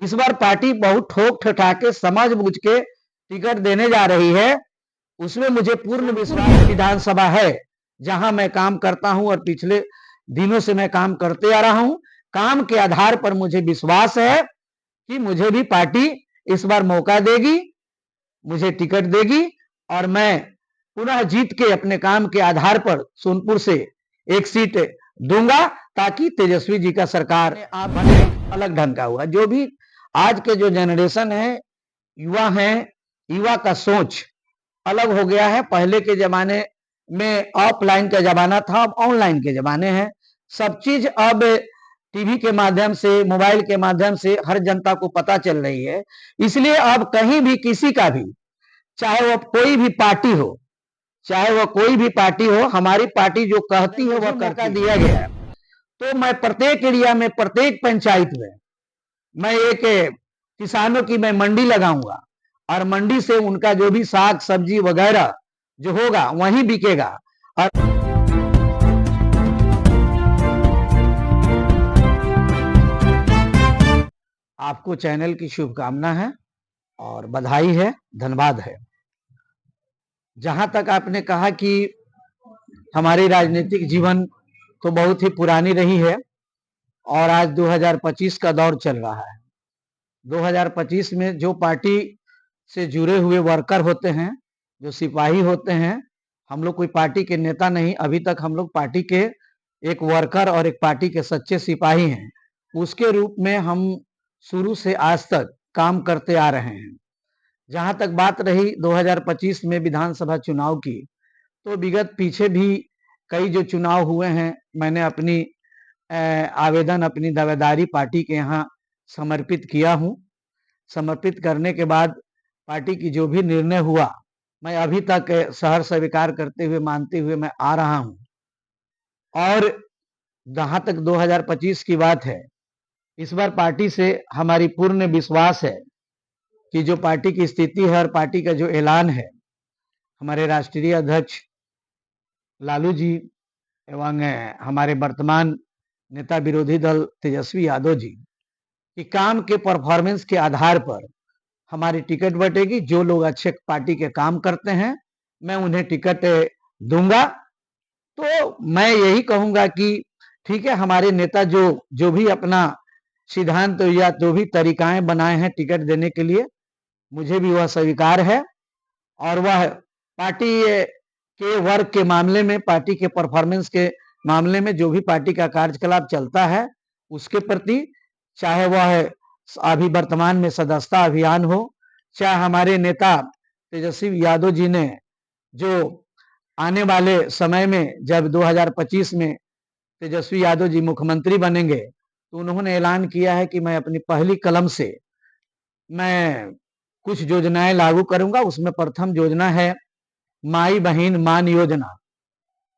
इस बार पार्टी बहुत ठोक ठठा के समझ बूझ के टिकट देने जा रही है। उसमें मुझे पूर्ण विश्वास विधानसभा है जहां मैं काम करता हूं और पिछले दिनों से मैं काम करते आ रहा हूं। काम के आधार पर मुझे विश्वास है कि मुझे भी पार्टी इस बार मौका देगी, मुझे टिकट देगी और मैं पुनः जीत के अपने काम के आधार पर सोनपुर से एक सीट दूंगा ताकि तेजस्वी जी का सरकार बने। अलग ढंग का हुआ जो भी आज के जो जनरेशन है, युवा है, युवा का सोच अलग हो गया है। पहले के जमाने में ऑफलाइन का जमाना था, अब ऑनलाइन के जमाने हैं। सब चीज अब टीवी के माध्यम से, मोबाइल के माध्यम से हर जनता को पता चल रही है। इसलिए अब कहीं भी किसी का भी, चाहे वो कोई भी पार्टी हो, चाहे वो कोई भी पार्टी हो, हमारी पार्टी जो कहती है वह मौका दिया गया है। तो मैं प्रत्येक एरिया में, प्रत्येक पंचायत में मैं एक किसानों की मैं मंडी लगाऊंगा और मंडी से उनका जो भी साग सब्जी वगैरह जो होगा वहीं बिकेगा। और आपको चैनल की शुभकामना है और बधाई है, धन्यवाद है। जहां तक आपने कहा कि हमारी राजनीतिक जीवन तो बहुत ही पुरानी रही है और आज 2025 का दौर चल रहा है। 2025 में जो पार्टी से जुड़े हुए वर्कर होते हैं, जो सिपाही होते हैं, हम लोग कोई पार्टी के नेता नहीं, अभी तक हम लोग पार्टी के एक वर्कर और एक पार्टी के सच्चे सिपाही हैं। उसके रूप में हम शुरू से आज तक काम करते आ रहे हैं। जहां तक बात रही 2025 में विधानसभा चुनाव की, तो विगत पीछे भी कई जो चुनाव हुए हैं, मैंने अपनी आवेदन, अपनी दावेदारी पार्टी के यहाँ समर्पित किया हूँ। समर्पित करने के बाद पार्टी की जो भी निर्णय हुआ, मैं अभी तक सहर्ष स्वीकार करते हुए, मानते हुए मैं आ रहा हूँ। और जहां तक 2025 की बात है, इस बार पार्टी से हमारी पूर्ण विश्वास है कि जो पार्टी की स्थिति है और पार्टी का जो ऐलान है, हमारे राष्ट्रीय अध्यक्ष लालू जी एवं हमारे वर्तमान नेता विरोधी दल तेजस्वी यादव जी कि काम के परफॉर्मेंस के आधार पर हमारी टिकट बटेगी। जो लोग अच्छे पार्टी के काम करते हैं, मैं उन्हें टिकट दूंगा। तो मैं यही कहूंगा कि ठीक है, हमारे नेता जो जो भी अपना सिद्धांत या जो भी तरीकाएं बनाए हैं टिकट देने के लिए, मुझे भी वह स्वीकार है। और वह पार्टी के वर्क के मामले में, पार्टी के परफॉर्मेंस के मामले में जो भी पार्टी का कार्यकलाप चलता है उसके प्रति, चाहे वह अभी वर्तमान में सदस्यता अभियान हो, चाहे हमारे नेता तेजस्वी यादव जी ने जो आने वाले समय में जब 2025 में तेजस्वी यादव जी मुख्यमंत्री बनेंगे तो उन्होंने ऐलान किया है कि मैं अपनी पहली कलम से मैं कुछ योजनाएं लागू करूंगा। उसमें प्रथम योजना है माई बहन मान योजना।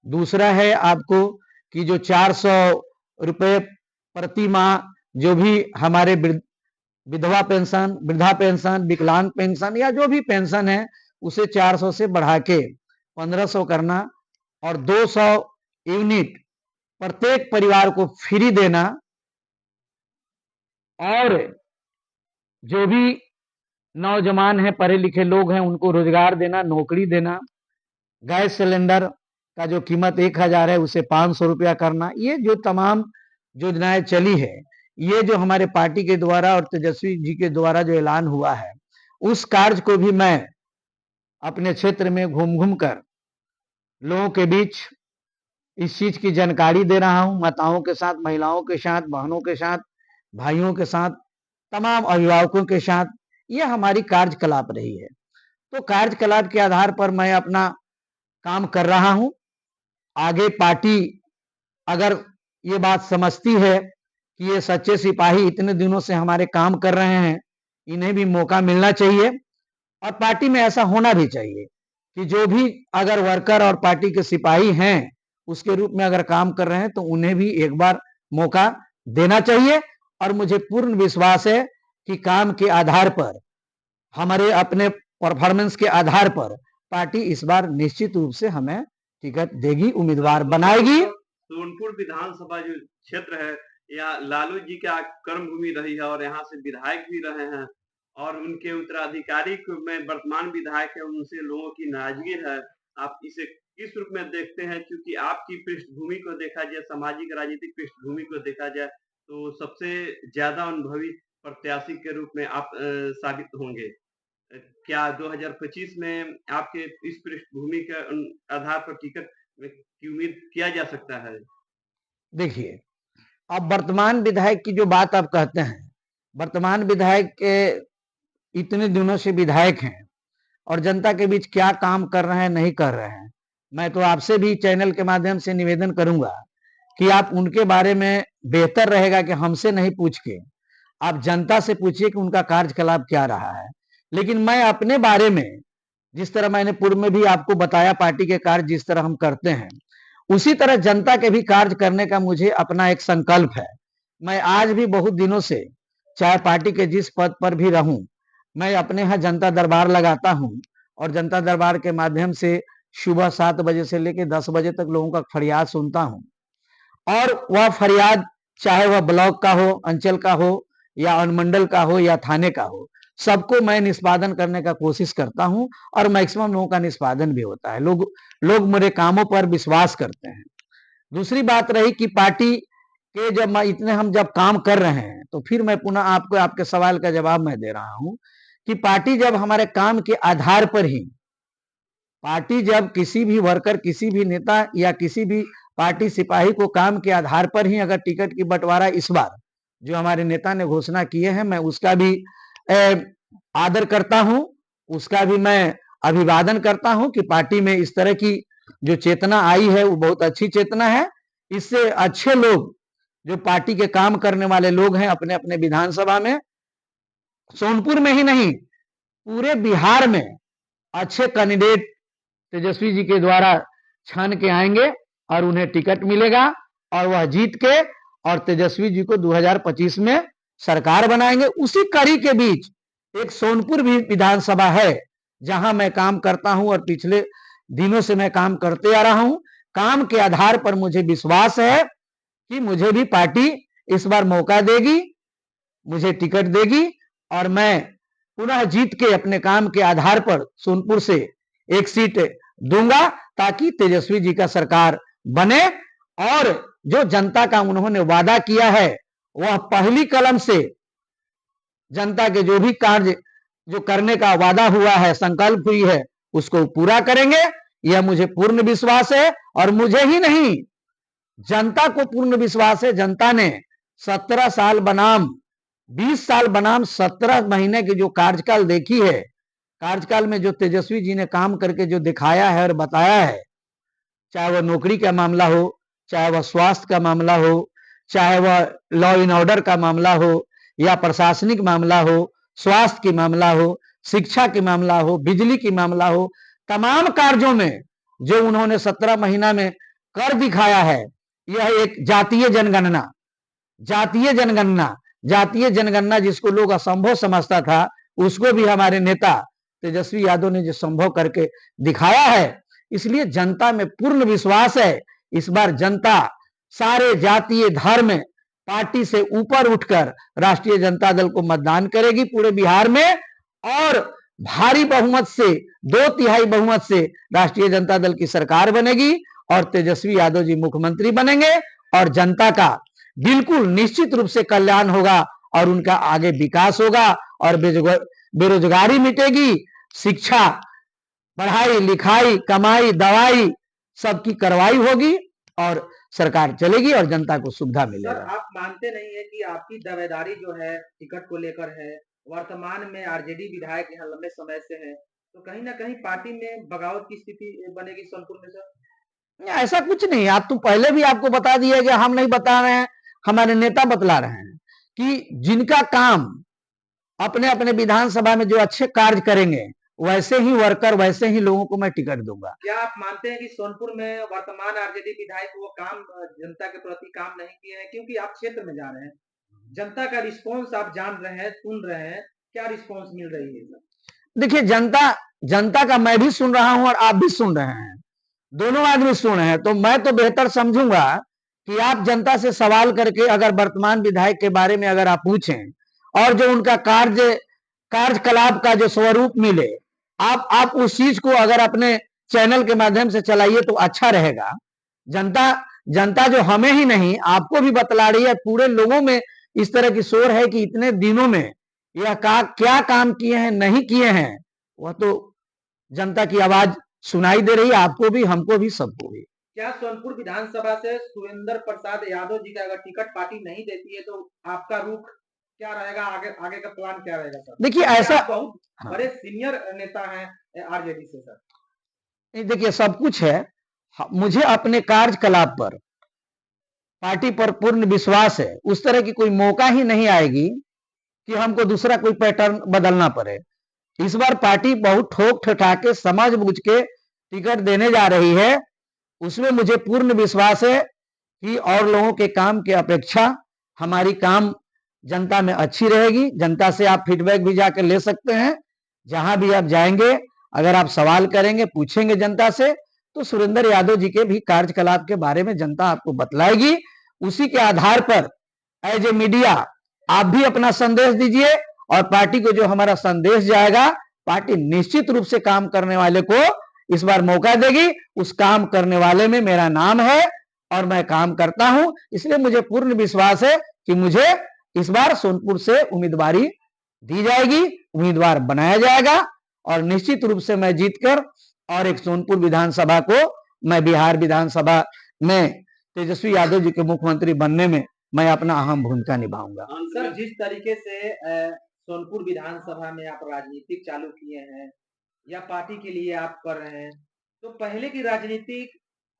दूसरा है आपको कि जो 400 रुपए प्रति माह जो भी हमारे विधवा पेंशन, वृद्धा पेंशन, विकलांग पेंशन या जो भी पेंशन है उसे 400 से बढ़ा के 1500 करना और 200 यूनिट प्रत्येक परिवार को फ्री देना। और जो भी नौजवान हैं, पढ़े लिखे लोग हैं, उनको रोजगार देना, नौकरी देना। गैस सिलेंडर का जो कीमत 1000 है उसे 500 रुपया करना। ये जो तमाम योजनाएं चली है, ये जो हमारे पार्टी के द्वारा और तेजस्वी जी के द्वारा जो ऐलान हुआ है, उस कार्य को भी मैं अपने क्षेत्र में घूम घूम कर लोगों के बीच इस चीज की जानकारी दे रहा हूं। माताओं के साथ, महिलाओं के साथ, बहनों के साथ, भाइयों के साथ, तमाम अभिभावकों के साथ ये हमारी कार्यकलाप रही है। तो कार्यकलाप के आधार पर मैं अपना काम कर रहा हूं। आगे पार्टी अगर ये बात समझती है कि ये सच्चे सिपाही इतने दिनों से हमारे काम कर रहे हैं, इन्हें भी मौका मिलना चाहिए और पार्टी में ऐसा होना भी चाहिए कि जो भी अगर वर्कर और पार्टी के सिपाही हैं उसके रूप में अगर काम कर रहे हैं तो उन्हें भी एक बार मौका देना चाहिए। और मुझे पूर्ण विश्वास है कि काम के आधार पर, हमारे अपने परफॉर्मेंस के आधार पर पार्टी इस बार निश्चित रूप से हमें टिकट देगी, उम्मीदवार बनाएगी। सोनपुर विधानसभा जो क्षेत्र है, या लालू जी का कर्म भूमि रही है और यहाँ से विधायक भी रहे हैं, और उनके उत्तराधिकारी में वर्तमान विधायक है, उनसे लोगों की नाराजगी है। आप इसे किस रूप में देखते हैं? क्योंकि आपकी पृष्ठभूमि को देखा जाए, सामाजिक राजनीतिक पृष्ठभूमि को देखा जाए, तो सबसे ज्यादा अनुभवी प्रत्याशी के रूप में आप साबित होंगे। क्या 2025 में आपके इस पृष्ठभूमि के आधार पर टिकट की उम्मीद किया जा सकता है? देखिए, अब वर्तमान विधायक की जो बात आप कहते हैं, वर्तमान विधायक के इतने दिनों से विधायक हैं और जनता के बीच क्या काम कर रहे हैं, नहीं कर रहे हैं, मैं तो आपसे भी चैनल के माध्यम से निवेदन करूंगा कि आप उनके बारे में बेहतर रहेगा कि हमसे नहीं पूछ के आप जनता से पूछिए कि उनका कार्यकलाप क्या रहा है। लेकिन मैं अपने बारे में, जिस तरह मैंने पूर्व में भी आपको बताया, पार्टी के कार्य जिस तरह हम करते हैं, उसी तरह जनता के भी कार्य करने का मुझे अपना एक संकल्प है। मैं आज भी बहुत दिनों से, चाहे पार्टी के जिस पद पर भी रहूं, मैं अपने यहाँ जनता दरबार लगाता हूं और जनता दरबार के माध्यम से सुबह 7 बजे से लेकर 10 बजे तक लोगों का फरियाद सुनता हूं। और वह फरियाद चाहे वह ब्लॉक का हो, अंचल का हो, या अनुमंडल का हो, या थाने का हो, सबको मैं निष्पादन करने का कोशिश करता हूं और मैक्सिमम लोगों का निष्पादन भी होता है। लोग मेरे कामों पर विश्वास करते हैं। दूसरी बात रही कि पार्टी के हम जब काम कर रहे हैं, तो फिर मैं पुनः आपको आपके सवाल का जवाब मैं दे रहा हूं कि पार्टी जब हमारे काम के आधार पर ही, पार्टी जब किसी भी वर्कर, किसी भी नेता या किसी भी पार्टी सिपाही को काम के आधार पर ही अगर टिकट की बंटवारा इस बार जो हमारे नेता ने घोषणा किए हैं, मैं उसका भी आदर करता हूं, उसका भी मैं अभिवादन करता हूं कि पार्टी में इस तरह की जो चेतना आई है वो बहुत अच्छी चेतना है। इससे अच्छे लोग, जो पार्टी के काम करने वाले लोग हैं, अपने अपने विधानसभा में, सोनपुर में ही नहीं पूरे बिहार में अच्छे कैंडिडेट तेजस्वी जी के द्वारा छान के आएंगे और उन्हें टिकट मिलेगा और वह जीत के और तेजस्वी जी को 2025 में सरकार बनाएंगे। उसी कड़ी के बीच एक सोनपुर भी विधानसभा है जहां मैं काम करता हूं और पिछले दिनों से मैं काम करते आ रहा हूं। काम के आधार पर मुझे विश्वास है कि मुझे भी पार्टी इस बार मौका देगी, मुझे टिकट देगी और मैं पुनः जीत के अपने काम के आधार पर सोनपुर से एक सीट दूंगा ताकि तेजस्वी जी का सरकार बने और जो जनता का उन्होंने वादा किया है वह पहली कलम से जनता के जो भी कार्य जो करने का वादा हुआ है, संकल्प हुई है, उसको पूरा करेंगे। यह मुझे पूर्ण विश्वास है और मुझे ही नहीं, जनता को पूर्ण विश्वास है। जनता ने 17 साल बनाम 20 साल बनाम 17 महीने की जो कार्यकाल देखी है, कार्यकाल में जो तेजस्वी जी ने काम करके जो दिखाया है और बताया है, चाहे वह नौकरी का मामला हो, चाहे वह स्वास्थ्य का मामला हो, चाहे वह लॉ इन ऑर्डर का मामला हो, या प्रशासनिक मामला हो, स्वास्थ्य की मामला हो, शिक्षा की मामला हो, बिजली की मामला हो, तमाम कार्यों में जो उन्होंने 17 महीना में कर दिखाया है। यह एक जातीय जनगणना, जातीय जनगणना, जातीय जनगणना जिसको लोग असंभव समझता था, उसको भी हमारे नेता तेजस्वी यादव ने जो संभव करके दिखाया है। इसलिए जनता में पूर्ण विश्वास है। इस बार जनता सारे जातीय धर्म पार्टी से ऊपर उठकर राष्ट्रीय जनता दल को मतदान करेगी पूरे बिहार में और भारी बहुमत से, 2/3 बहुमत से राष्ट्रीय जनता दल की सरकार बनेगी और तेजस्वी यादव जी मुख्यमंत्री बनेंगे और जनता का बिल्कुल निश्चित रूप से कल्याण होगा और उनका आगे विकास होगा और बेरोजगारी मिटेगी, शिक्षा, पढ़ाई लिखाई, कमाई, दवाई सबकी करवाई होगी और सरकार चलेगी और जनता को सुविधा सर, मिलेगा। आप मानते नहीं है कि आपकी दावेदारी जो है टिकट को लेकर है, वर्तमान में आरजेडी विधायक यहाँ लंबे समय से है, तो कहीं ना कहीं पार्टी में बगावत की स्थिति बनेगी सोनपुर में सर? ऐसा कुछ नहीं, आप तो पहले भी आपको बता दिया कि हम नहीं बता रहे हैं, हमारे नेता बतला रहे हैं कि जिनका काम अपने अपने विधानसभा में जो अच्छे कार्य करेंगे वैसे ही वर्कर, वैसे ही लोगों को मैं टिकट दूंगा। क्या आप मानते हैं कि सोनपुर में वर्तमान आरजेडी विधायक वो काम जनता के प्रति काम नहीं किए हैं? क्योंकि आप क्षेत्र में जा रहे हैं, जनता का रिस्पॉन्स आप जान रहे हैं, सुन रहे हैं, क्या रिस्पॉन्स मिल रही है सर? देखिए, जनता जनता का मैं भी सुन रहा हूं और आप भी सुन रहे हैं, दोनों आदमी सुन रहे हैं, तो मैं तो बेहतर समझूंगा कि आप जनता से सवाल करके अगर वर्तमान विधायक के बारे में अगर आप पूछें और जो उनका कार्यकलाप का जो स्वरूप मिले, आप उस चीज को अगर अपने चैनल के माध्यम से चलाइए तो अच्छा रहेगा। जनता जो हमें ही नहीं आपको भी बतला रही है, पूरे लोगों में इस तरह की शोर है कि इतने दिनों में यह क्या काम किए हैं नहीं किए हैं, वह तो जनता की आवाज सुनाई दे रही है, आपको भी, हमको भी, सबको भी। क्या सोनपुर विधानसभा से सुरेंद्र प्रसाद यादव जी का अगर टिकट पार्टी नहीं देती है तो आपका रुख क्या रहेगा, आगे का प्लान क्या रहेगा सर? देखिए ऐसा बहुत हाँ। बड़े सीनियर नेता हैं आरजेडी से सर। देखिए सब कुछ है, मुझे अपने कार्यकलाप पर पार्टी पर पूर्ण विश्वास है। उस तरह की कोई मौका ही नहीं आएगी कि हमको दूसरा कोई पैटर्न बदलना पड़े। इस बार पार्टी बहुत ठोक ठठाके समझ बूझ के टिकट देने जा रही है, उसमें मुझे पूर्ण विश्वास है कि और लोगों के काम की अपेक्षा हमारी काम जनता में अच्छी रहेगी। जनता से आप फीडबैक भी जाकर ले सकते हैं, जहां भी आप जाएंगे अगर आप सवाल करेंगे, पूछेंगे जनता से, तो सुरेंद्र यादव जी के भी कार्यकलाप के बारे में जनता आपको बतलाएगी। उसी के आधार पर एज ए मीडिया आप भी अपना संदेश दीजिए और पार्टी को जो हमारा संदेश जाएगा, पार्टी निश्चित रूप से काम करने वाले को इस बार मौका देगी। उस काम करने वाले में मेरा नाम है और मैं काम करता हूं, इसलिए मुझे पूर्ण विश्वास है कि मुझे इस बार सोनपुर से उम्मीदवारी दी जाएगी, उम्मीदवार बनाया जाएगा और निश्चित रूप से मैं जीतकर और एक सोनपुर विधानसभा को मैं बिहार विधानसभा में तेजस्वी यादव जी के मुख्यमंत्री बनने में मैं अपना अहम भूमिका निभाऊंगा। सर जिस तरीके से सोनपुर विधानसभा में आप राजनीतिक चालू किए हैं या पार्टी के लिए आप कर रहे हैं, तो पहले की राजनीति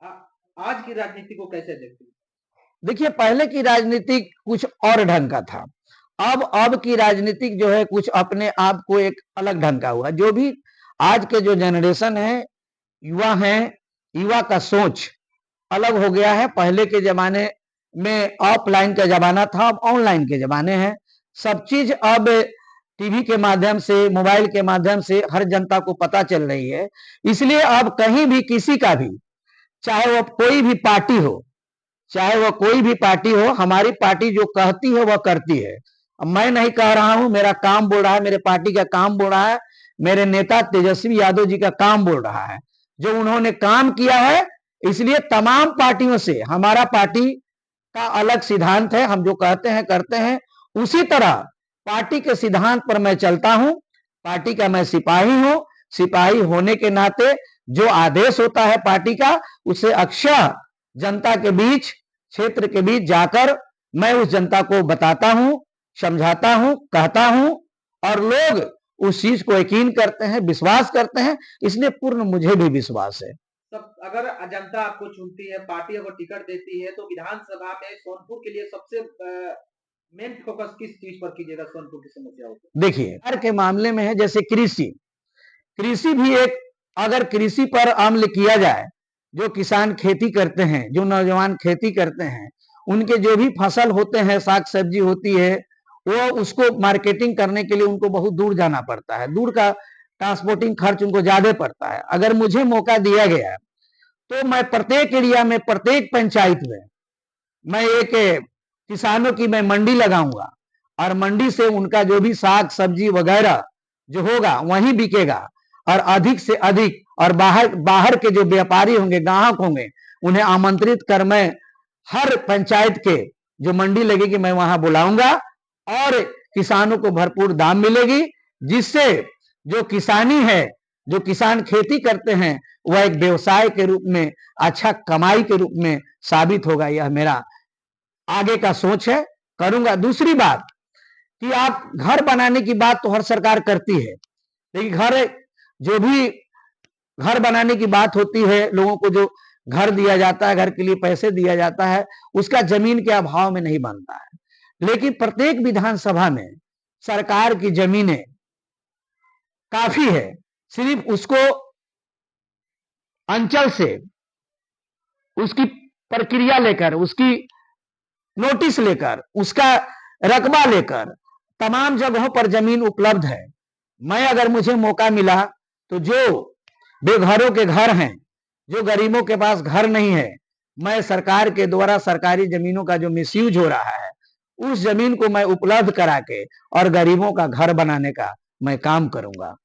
आज की राजनीति को कैसे देखते हैं? देखिए पहले की राजनीति कुछ और ढंग का था, अब की राजनीतिक जो है कुछ अपने आप को एक अलग ढंग का हुआ। जो भी आज के जो जनरेशन है, युवा हैं, युवा का सोच अलग हो गया है। पहले के जमाने में ऑफलाइन का जमाना था, अब ऑनलाइन के जमाने हैं। सब चीज अब टीवी के माध्यम से, मोबाइल के माध्यम से हर जनता को पता चल रही है। इसलिए अब कहीं भी किसी का भी, चाहे वह कोई भी पार्टी हो, चाहे वह कोई भी पार्टी हो, हमारी पार्टी जो कहती है वह करती है। अब मैं नहीं कह रहा हूं, मेरा काम बोल रहा है, मेरे पार्टी का काम बोल रहा है, मेरे नेता तेजस्वी यादव जी का काम बोल रहा है। जो उन्होंने काम किया है, इसलिए तमाम पार्टियों से हमारा पार्टी का अलग सिद्धांत है। हम जो कहते हैं करते हैं, उसी तरह पार्टी के सिद्धांत पर मैं चलता हूं। पार्टी का मैं सिपाही हूं, सिपाही होने के नाते जो आदेश होता है पार्टी का, उसे अक्षर जनता के बीच, क्षेत्र के बीच जाकर मैं उस जनता को बताता हूं, समझाता हूं, कहता हूं और लोग उस चीज को यकीन करते हैं, विश्वास करते हैं। इसलिए पूर्ण मुझे भी विश्वास है। तब अगर जनता आपको चुनती है, पार्टी अगर टिकट देती है, तो विधानसभा में सोनपुर के लिए सबसे मेन फोकस किस चीज पर कीजिएगा सोनपुर की समस्याओं पर? देखिए हर के मामले में है, जैसे कृषि भी एक, अगर कृषि पर अमल किया जाए, जो किसान खेती करते हैं, जो नौजवान खेती करते हैं, उनके जो भी फसल होते हैं, साग सब्जी होती है, वो उसको मार्केटिंग करने के लिए उनको बहुत दूर जाना पड़ता है, दूर का ट्रांसपोर्टिंग खर्च उनको ज्यादा पड़ता है। अगर मुझे मौका दिया गया तो मैं प्रत्येक एरिया में, प्रत्येक पंचायत में मैं एक किसानों की मैं मंडी लगाऊंगा और मंडी से उनका जो भी साग सब्जी वगैरह जो होगा वहीं बिकेगा और अधिक से अधिक, और बाहर के जो व्यापारी होंगे, ग्राहक होंगे, उन्हें आमंत्रित कर मैं हर पंचायत के जो मंडी लगेगी मैं वहां बुलाऊंगा और किसानों को भरपूर दाम मिलेगी, जिससे जो किसानी है, जो किसान खेती करते हैं, वह एक व्यवसाय के रूप में, अच्छा कमाई के रूप में साबित होगा। यह मेरा आगे का सोच है, करूंगा। दूसरी बात कि आप घर बनाने की बात तो हर सरकार करती है, लेकिन जो भी घर बनाने की बात होती है, लोगों को जो घर दिया जाता है, घर के लिए पैसे दिया जाता है, उसका जमीन के अभाव में नहीं बनता है। लेकिन प्रत्येक विधानसभा में सरकार की जमीनें काफी है, सिर्फ उसको अंचल से उसकी प्रक्रिया लेकर, उसकी नोटिस लेकर, उसका रकबा लेकर तमाम जगहों पर जमीन उपलब्ध है। मैं अगर मुझे मौका मिला तो जो बेघरों के घर हैं, जो गरीबों के पास घर नहीं है, मैं सरकार के द्वारा सरकारी जमीनों का जो मिसयूज हो रहा है उस जमीन को मैं उपलब्ध करा के और गरीबों का घर बनाने का मैं काम करूंगा।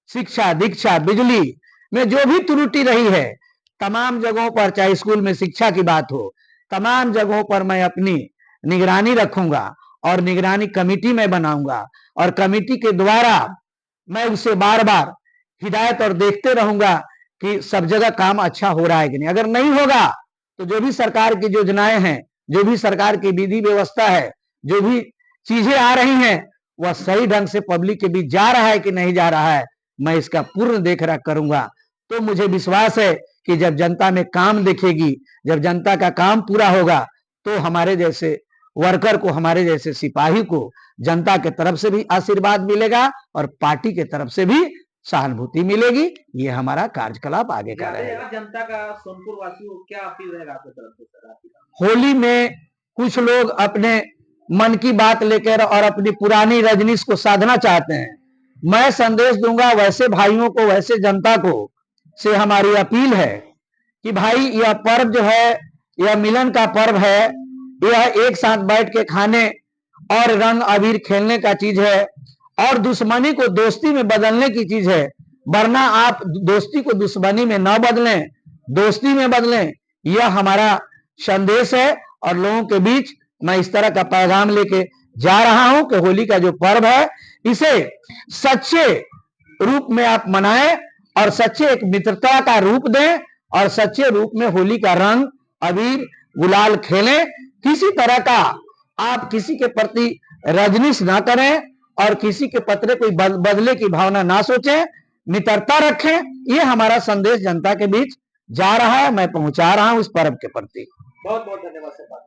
शिक्षा, दीक्षा, बिजली में जो भी त्रुटि रही है तमाम जगहों पर, चाहे स्कूल में शिक्षा की बात हो, तमाम जगहों पर मैं अपनी निगरानी रखूंगा और निगरानी कमेटी में बनाऊंगा और कमेटी के द्वारा मैं उसे बार बार हिदायत और देखते रहूंगा कि सब जगह काम अच्छा हो रहा है कि नहीं। अगर नहीं होगा तो जो भी सरकार की योजनाएं हैं, जो भी सरकार की विधि व्यवस्था है, जो भी चीजें आ रही हैं, वह सही ढंग से पब्लिक के बीच जा रहा है कि नहीं जा रहा है, मैं इसका पूर्ण देखरेख करूंगा। तो मुझे विश्वास है कि जब जनता में काम दिखेगी, जब जनता का काम पूरा होगा, तो हमारे जैसे वर्कर को, हमारे जैसे सिपाही को जनता के तरफ से भी आशीर्वाद मिलेगा और पार्टी के तरफ से भी सहानुभूति मिलेगी। ये हमारा कार्यकलाप आगे का रहेगा। जनता का सोनपुर वासियों को क्या अपील रहेगा आपकी तरफ से सर? होली में कुछ लोग अपने मन की बात लेकर और अपनी पुरानी रजनीश को साधना चाहते हैं। मैं संदेश दूंगा वैसे भाइयों को, वैसे जनता को से हमारी अपील है कि भाई यह पर्व जो है, यह मिलन का पर्व है, यह एक साथ बैठ के खाने और रंग अबीर खेलने का चीज है और दुश्मनी को दोस्ती में बदलने की चीज है। वरना आप दोस्ती को दुश्मनी में न बदलें, दोस्ती में बदलें, यह हमारा संदेश है। और लोगों के बीच मैं इस तरह का पैगाम लेके जा रहा हूं कि होली का जो पर्व है इसे सच्चे रूप में आप मनाएं और सच्चे एक मित्रता का रूप दें और सच्चे रूप में होली का रंग अबीर गुलाल खेलें। किसी तरह का आप किसी के प्रति रजनीश ना करें और किसी के पत्र कोई बदले की भावना ना सोचें, मित्रता रखें। ये हमारा संदेश जनता के बीच जा रहा है, मैं पहुंचा रहा हूं उस पर्व के प्रति। बहुत बहुत धन्यवाद सर।